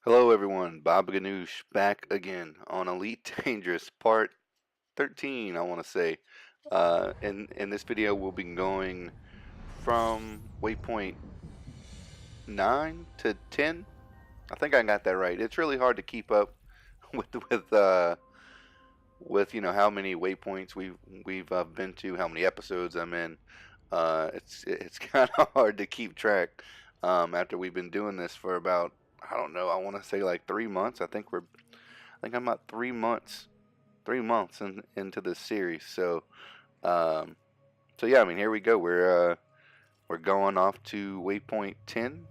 Hello everyone, Bob Ganoush back again on Elite Dangerous Part 13, I want to say. In this video, we'll be going from waypoint 9 to 10. I think I got that right. It's really hard to keep up with how many waypoints we've been to, how many episodes I'm in. It's kind of hard to keep track after we've been doing this for about, I don't know, I want to say like 3 months. I think I'm about 3 months, 3 months into this series. Um, so yeah, I mean, here we go. We're going off to waypoint 10.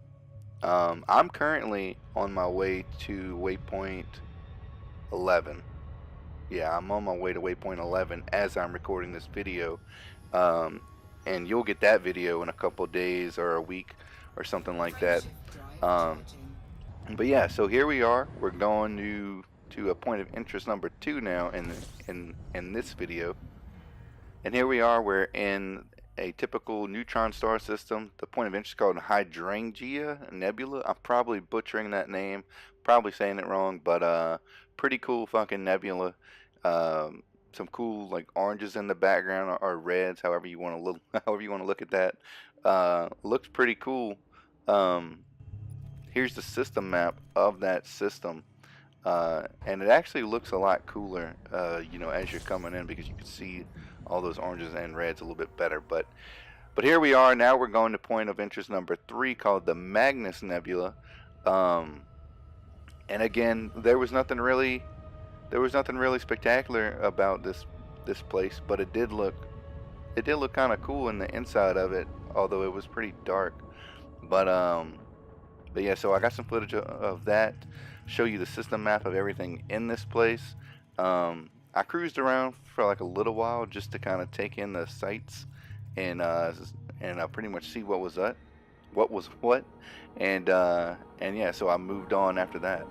I'm currently on my way to waypoint 11. Yeah, I'm on my way to waypoint 11 as I'm recording this video. Um, and you'll get that video in a couple days or a week or something like that. Um, but yeah, so here we are. We're going to a point of interest number 2 now in this video. And here we are. We're in a typical neutron star system. The point of interest is called Hydrangea Nebula. I'm probably butchering that name, probably saying it wrong, but pretty cool fucking nebula. Some cool like oranges in the background or reds, however you want to look, however you want to look at that. Looks pretty cool. Here's the system map of that system. And it actually looks a lot cooler, as you're coming in, because you can see all those oranges and reds a little bit better. But here we are. Now we're going to point of interest number 3, called the Magnus Nebula. And again, there was nothing really spectacular about this place, but it did look kind of cool in the inside of it, although it was pretty dark. But yeah, so I got some footage of that. Show you the system map of everything in this place. I cruised around for like a little while just to kind of take in the sights and pretty much see what was what, and yeah, so I moved on after that.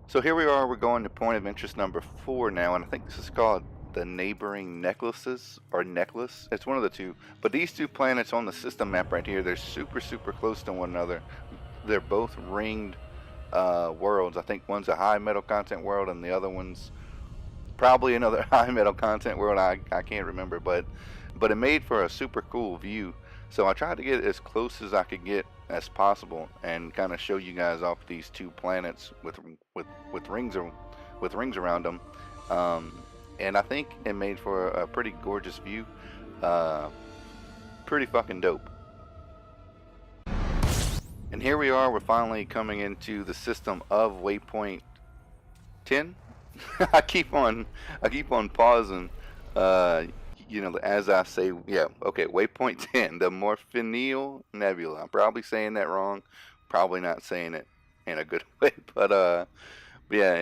So here we are. We're going to point of interest number 4 now, and I think this is called the neighboring necklaces or necklace. It's one of the two. But these two planets on the system map right here, they're super close to one another. They're both ringed worlds. I think one's a high metal content world and the other one's probably another high metal content world. I can't remember, but it made for a super cool view. So I tried to get as close as I could get as possible and kind of show you guys off these two planets with rings around them. And I think it made for a pretty gorgeous view. Pretty fucking dope. And here we are. We're finally coming into the system of waypoint 10. I keep on pausing. As I say, yeah, okay, waypoint 10, the Morphineal Nebula. I'm probably saying that wrong. Probably not saying it in a good way, but yeah,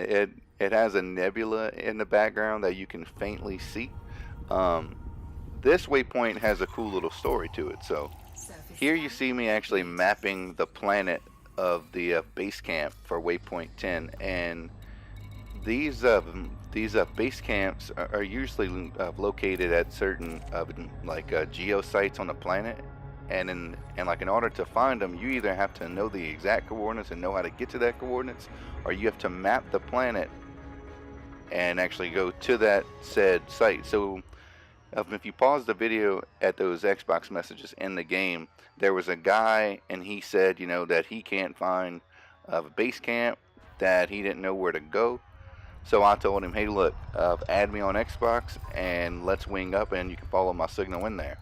it has a nebula in the background that you can faintly see. This waypoint has a cool little story to it. So here you see me actually mapping the planet of the base camp for waypoint 10, and these base camps are usually located at certain geo sites on the planet, and in order to find them, you either have to know the exact coordinates and know how to get to that coordinates, or you have to map the planet and actually go to that said site. So if you pause the video at those Xbox messages in the game, there was a guy and he said, that he can't find a base camp, that he didn't know where to go. So I told him, hey, look, add me on Xbox and let's wing up and you can follow my signal in there.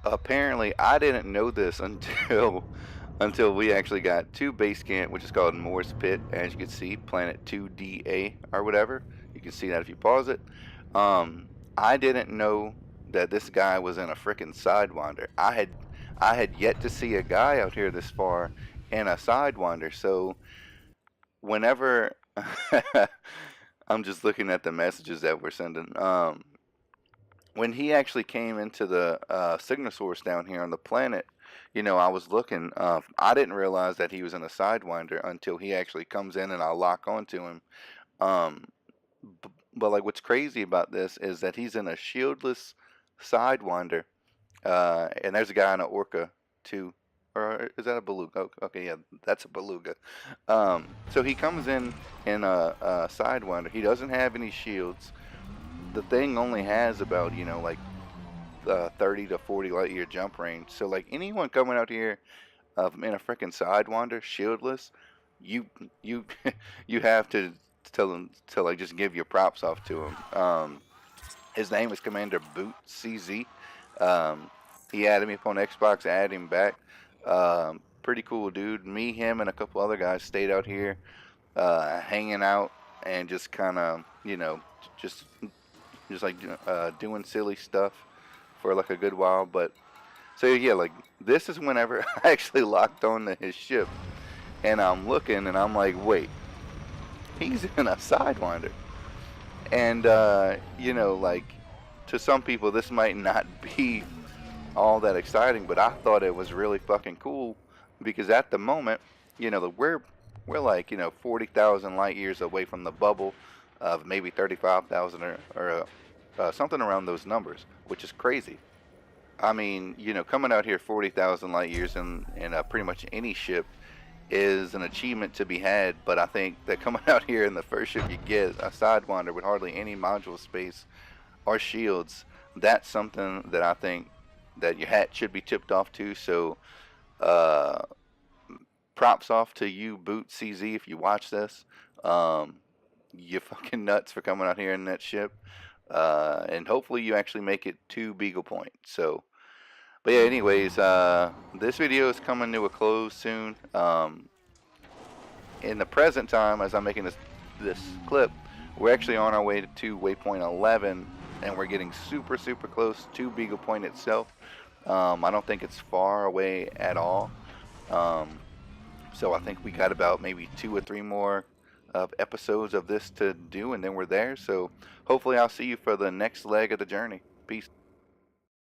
Apparently, I didn't know this until we actually got to base camp, which is called Moore's Pit. As you can see, Planet 2DA or whatever. You can see that if you pause it. I didn't know that this guy was in a freaking Sidewinder. I had yet to see a guy out here this far in a Sidewinder. So whenever I'm just looking at the messages that we're sending. When he actually came into the signal source down here on the planet, I was looking. I didn't realize that he was in a Sidewinder until he actually comes in and I lock onto him. But like, what's crazy about this is that he's in a shieldless Sidewinder, and there's a guy in an Orca too. or is that a beluga? Oh, okay, yeah, that's a beluga. So he comes in a Sidewinder. He doesn't have any shields. The thing only has about, you know, like 30 to 40 light year jump range. So like anyone coming out here in a freaking Sidewinder, shieldless, you you you have to tell him to like just give your props off to him. His name is Commander Boot CZ. Um, he added me up on Xbox. I added him back. Pretty cool dude. Me, him, and a couple other guys stayed out here, hanging out and just kind of, you know, just just like doing silly stuff for like a good while. But so yeah, like this is whenever I actually locked on to his ship, and I'm looking and I'm like, wait, he's in a Sidewinder. And you know, like to some people this might not be all that exciting, but I thought it was really fucking cool because at the moment, you know, we're like, you know, 40,000 light years away from the bubble of maybe 35,000 or something around those numbers, which is crazy. I mean, you know, coming out here 40,000 light years in pretty much any ship is an achievement to be had, but I think that coming out here in the first ship you get, a Sidewinder with hardly any module space or shields, that's something that I think that your hat should be tipped off to. So uh, props off to you, Boot CZ, if you watch this. You're fucking nuts for coming out here in that ship. And hopefully you actually make it to Beagle Point. So, but yeah, anyways, this video is coming to a close soon. In the present time, as I'm making this clip, we're actually on our way to Waypoint 11, and we're getting super close to Beagle Point itself. I don't think it's far away at all. So I think we got about maybe 2 or 3 more episodes of this to do, and then we're there. So hopefully I'll see you for the next leg of the journey. Peace.